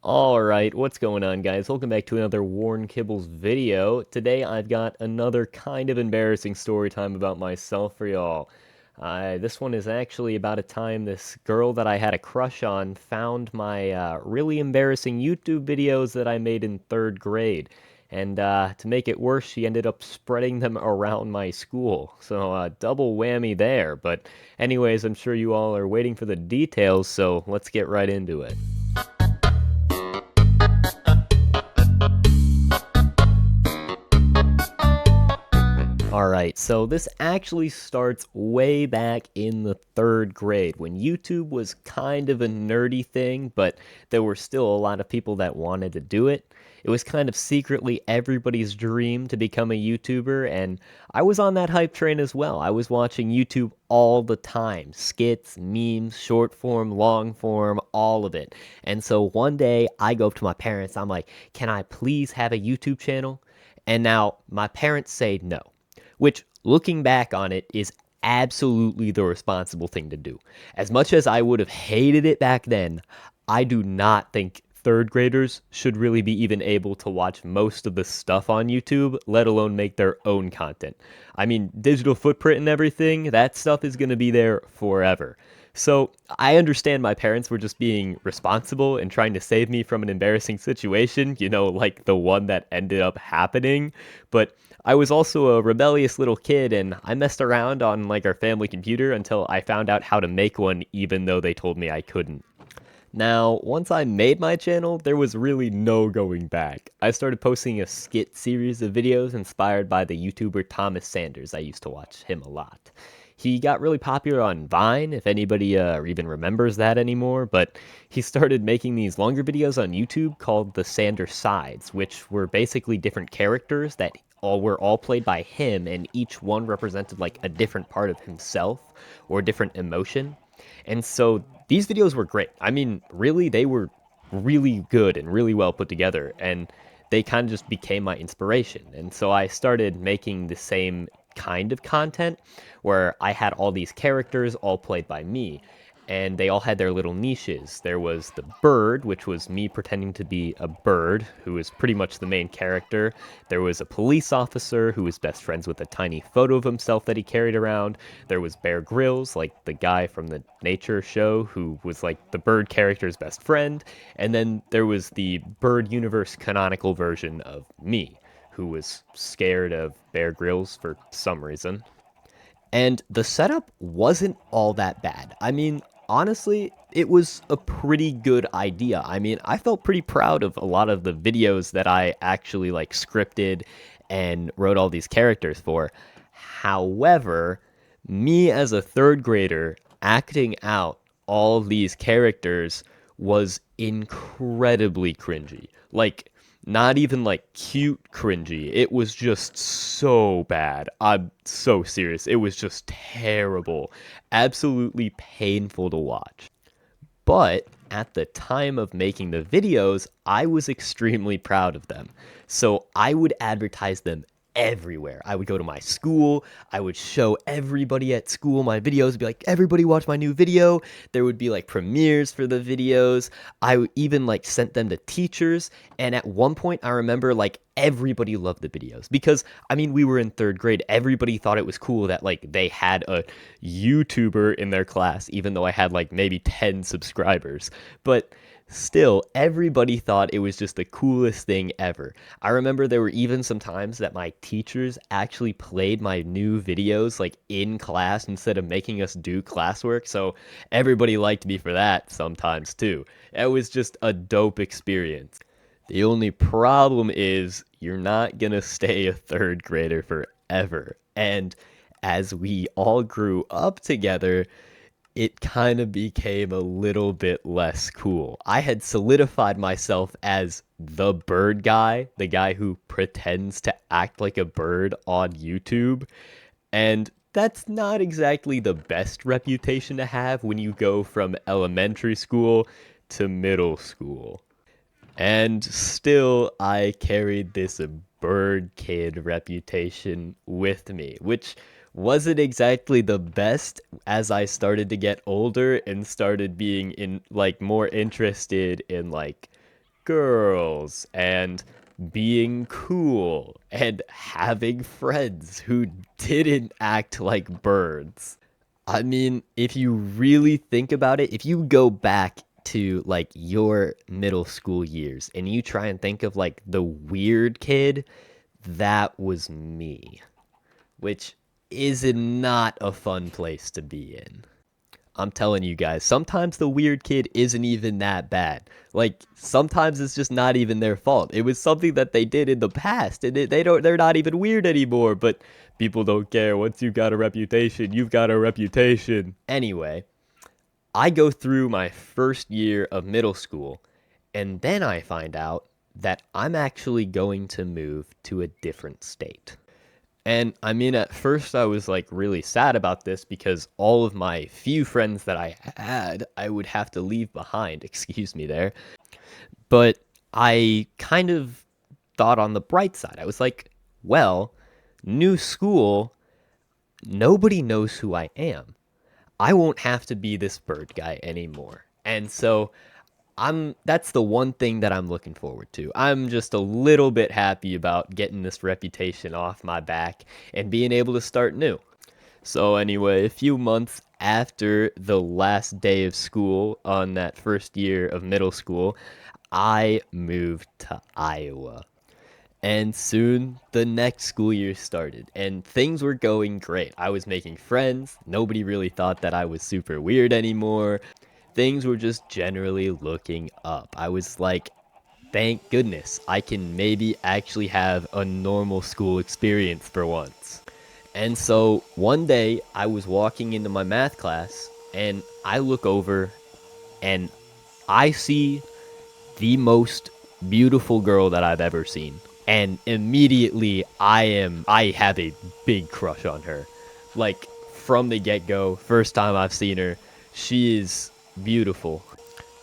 Alright, what's going on, guys? Welcome back to another Warren Kibbles video. Today I've got another kind of embarrassing story time about myself for y'all. This one is actually about a time this girl that I had a crush on found my really embarrassing YouTube videos that I made in 3rd grade. And to make it worse, she ended up spreading them around my school. So double whammy there. But anyways, I'm sure you all are waiting for the details, so let's get right into it. Alright, so this actually starts way back in the 3rd grade when YouTube was kind of a nerdy thing, but there were still a lot of people that wanted to do it. It was kind of secretly everybody's dream to become a YouTuber, and I was on that hype train as well. I was watching YouTube all the time. Skits, memes, short form, long form, all of it. And so one day I go up to my parents, I'm like, "Can I please have a YouTube channel?" And now my parents say no, which, looking back on it, is absolutely the responsible thing to do. As much as I would have hated it back then, I do not think 3rd graders should really be even able to watch most of the stuff on YouTube, let alone make their own content. I mean, digital footprint and everything, that stuff is going to be there forever. So I understand my parents were just being responsible and trying to save me from an embarrassing situation, like the one that ended up happening. But I was also a rebellious little kid and I messed around on like our family computer until I found out how to make one, even though they told me I couldn't. Now, once I made my channel, there was really no going back. I started posting a skit series of videos inspired by the YouTuber Thomas Sanders. I used to watch him a lot. He got really popular on Vine, if anybody even remembers that anymore, but he started making these longer videos on YouTube called the Sanders Sides, which were basically different characters that all played by him, and each one represented like a different part of himself or a different emotion. And so these videos were great. I mean, really, they were really good and really well put together, and they kind of just became my inspiration. And so I started making the same kind of content where I had all these characters all played by me, and they all had their little niches. There was the bird, which was me pretending to be a bird, who was pretty much the main character. There was a police officer who was best friends with a tiny photo of himself that he carried around. There was Bear Grylls, like the guy from the nature show, who was like the bird character's best friend. And then there was the bird universe canonical version of me, who was scared of Bear Grylls for some reason. And the setup wasn't all that bad. I mean, honestly, it was a pretty good idea. I mean, I felt pretty proud of a lot of the videos that I actually like scripted and wrote all these characters for. However, me as a 3rd grader acting out all these characters was incredibly cringy. Like, not even like cute cringy. It was just so bad. I'm so serious. It was just terrible. Absolutely painful to watch. But at the time of making the videos, I was extremely proud of them. So I would advertise them everywhere. I would go to my school, I would show everybody at school my videos, be like, everybody watch my new video. There would be like premieres for the videos. Even like sent them to teachers. And at one point I remember like everybody loved the videos because I mean we were in 3rd grade. Everybody thought it was cool that like they had a YouTuber in their class, even though I had like maybe 10 subscribers. But still, everybody thought it was just the coolest thing ever. I remember there were even some times that my teachers actually played my new videos like in class instead of making us do classwork. So everybody liked me for that sometimes too. It was just a dope experience. The only problem is you're not gonna stay a 3rd grader forever. And as we all grew up together, it kind of became a little bit less cool. I had solidified myself as the bird guy, the guy who pretends to act like a bird on YouTube. And that's not exactly the best reputation to have when you go from elementary school to middle school. And still, I carried this bird kid reputation with me, which wasn't exactly the best as I started to get older and started being in like more interested in like girls and being cool and having friends who didn't act like birds. I mean, if you really think about it, if you go back to like your middle school years and you try and think of like the weird kid, that was me, which is not a fun place to be in. I'm telling you guys, sometimes the weird kid isn't even that bad. Like sometimes it's just not even their fault. It was something that they did in the past, and they're not even weird anymore. But people don't care. Once you got a reputation, you've got a reputation. Anyway, I go through my first year of middle school, and then I find out that I'm actually going to move to a different state. And I mean, at first I was like really sad about this because all of my few friends that I had, I would have to leave behind. Excuse me there. But I kind of thought on the bright side. I was like, well, new school, nobody knows who I am. I won't have to be this bird guy anymore. And so that's the one thing that I'm looking forward to. I'm just a little bit happy about getting this reputation off my back and being able to start new. So anyway, a few months after the last day of school on that first year of middle school, I moved to Iowa. And soon the next school year started, and things were going great. I was making friends. Nobody really thought that I was super weird anymore. Things were just generally looking up. I was like, thank goodness, I can maybe actually have a normal school experience for once. And so one day I was walking into my math class and I look over and I see the most beautiful girl that I've ever seen. And immediately I have a big crush on her. Like from the get-go, first time I've seen her, she is beautiful.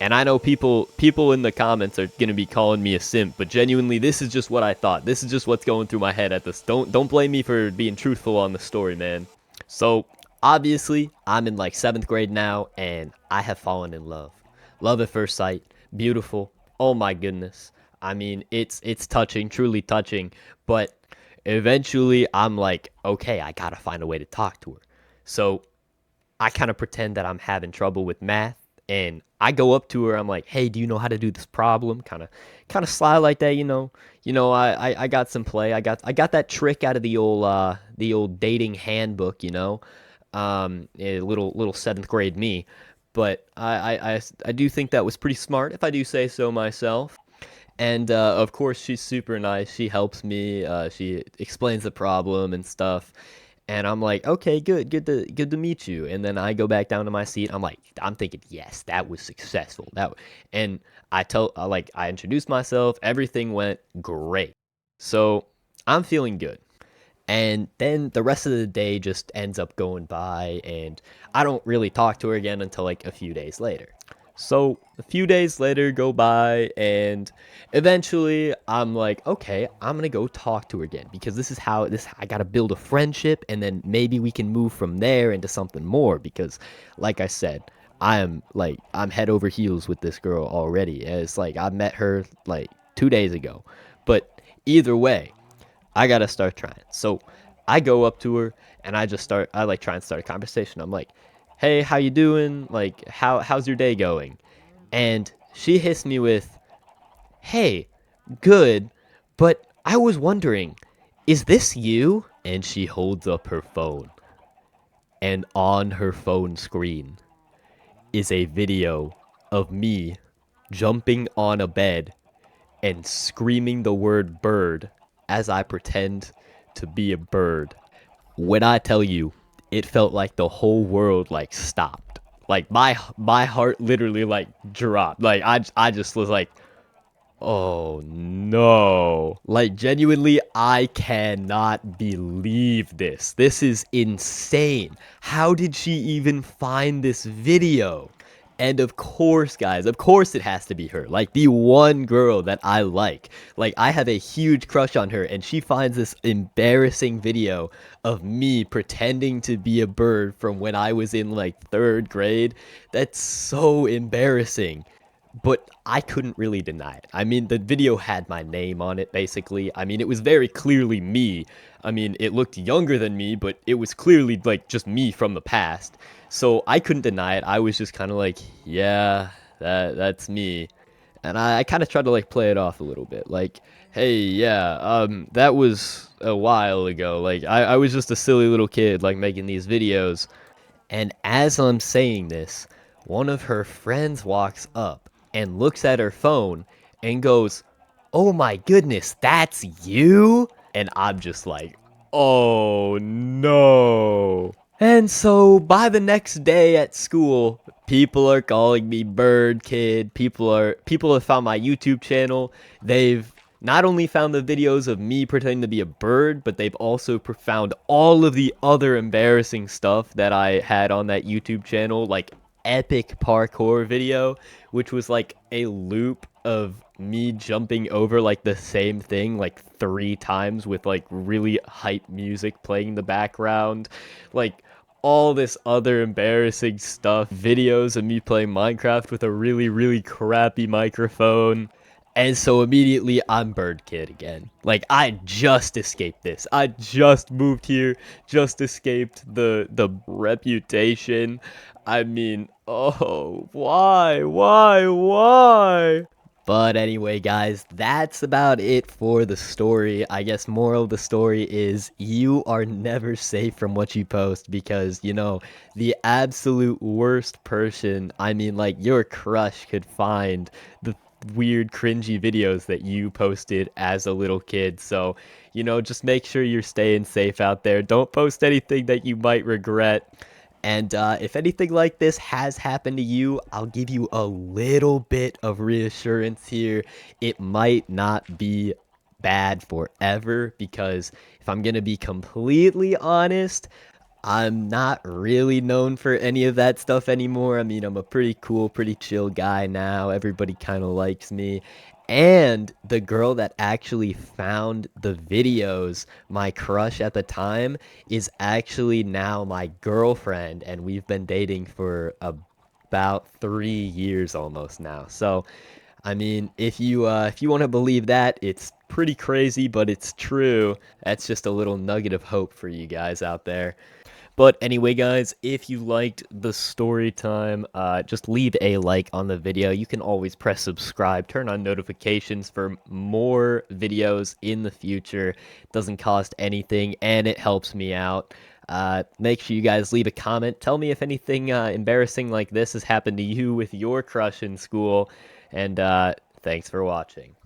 And I know people in the comments are gonna be calling me a simp, but genuinely, this is just what I thought. This is just what's going through my head at this. Don't blame me for being truthful on the story, man. So obviously, I'm in like 7th grade now, and I have fallen in love. Love at first sight, beautiful. Oh my goodness. I mean, it's touching, truly touching. But eventually, I'm like, okay, I gotta find a way to talk to her. So I kind of pretend that I'm having trouble with math, and I go up to her. I'm like, "Hey, do you know how to do this problem?" Kind of sly like that, you know. I got some play. I got that trick out of the old dating handbook, you know. A little 7th grade me, but I do think that was pretty smart, if I do say so myself. And of course, she's super nice. She helps me. She explains the problem and stuff. And I'm like, okay, good to meet you. And then I go back down to my seat. I'm thinking, yes, that was successful. And I introduced myself. Everything went great. So I'm feeling good. And then the rest of the day just ends up going by, and I don't really talk to her again until like a few days later. So a few days later go by, and eventually I'm like, okay, I'm gonna go talk to her again because this is how this I gotta build a friendship, and then maybe we can move from there into something more. Because, like I said, I'm head over heels with this girl already. It's like I met her like 2 days ago, but either way, I gotta start trying. So I go up to her and I like try and start a conversation. I'm like, hey, how you doing? Like, how's your day going? And she hits me with, hey, good, but I was wondering, is this you? And she holds up her phone. And on her phone screen is a video of me jumping on a bed and screaming the word bird as I pretend to be a bird. When I tell you, it felt like the whole world like stopped. Like my heart literally like dropped. Like I just was like, "Oh no." Like genuinely I cannot believe this. This is insane. How did she even find this video? And of course, guys, of course it has to be her. Like the one girl that I like. Like I have a huge crush on her, and she finds this embarrassing video of me pretending to be a bird from when I was in like 3rd grade. That's so embarrassing. but I couldn't really deny it. I mean, the video had my name on it, basically. I mean, it was very clearly me. I mean, it looked younger than me, but it was clearly, like, just me from the past. So I couldn't deny it. I was just kind of like, yeah, that's me. And I kind of tried to, like, play it off a little bit. Like, hey, yeah, that was a while ago. Like, I was just a silly little kid, like, making these videos. And as I'm saying this, one of her friends walks up and looks at her phone and goes, "Oh my goodness, that's you?" And I'm just like, "Oh no." And so by the next day at school, people are calling me Bird Kid. People have found my YouTube channel. They've not only found the videos of me pretending to be a bird, but they've also found all of the other embarrassing stuff that I had on that YouTube channel, like epic parkour video, which was like a loop of me jumping over like the same thing like 3 times with like really hype music playing in the background, like all this other embarrassing stuff, videos of me playing Minecraft with a really crappy microphone. And so immediately I'm Bird Kid again. Like I just escaped this. I just moved here, just escaped the reputation. I mean, oh, why? But anyway, guys, that's about it for the story. I guess moral of the story is you are never safe from what you post because, the absolute worst person, I mean, like, your crush could find the weird, cringy videos that you posted as a little kid. So, just make sure you're staying safe out there. Don't post anything that you might regret. And if anything like this has happened to you, I'll give you a little bit of reassurance here. It might not be bad forever because if I'm going to be completely honest, I'm not really known for any of that stuff anymore. I mean, I'm a pretty cool, pretty chill guy now. Everybody kind of likes me. And the girl that actually found the videos, my crush at the time, is actually now my girlfriend. And we've been dating for about 3 years almost now. So, I mean, if you want to believe that, it's pretty crazy, but it's true. That's just a little nugget of hope for you guys out there. But anyway, guys, if you liked the story time, just leave a like on the video. You can always press subscribe, turn on notifications for more videos in the future. It doesn't cost anything, and it helps me out. Make sure you guys leave a comment. Tell me if anything embarrassing like this has happened to you with your crush in school. And thanks for watching.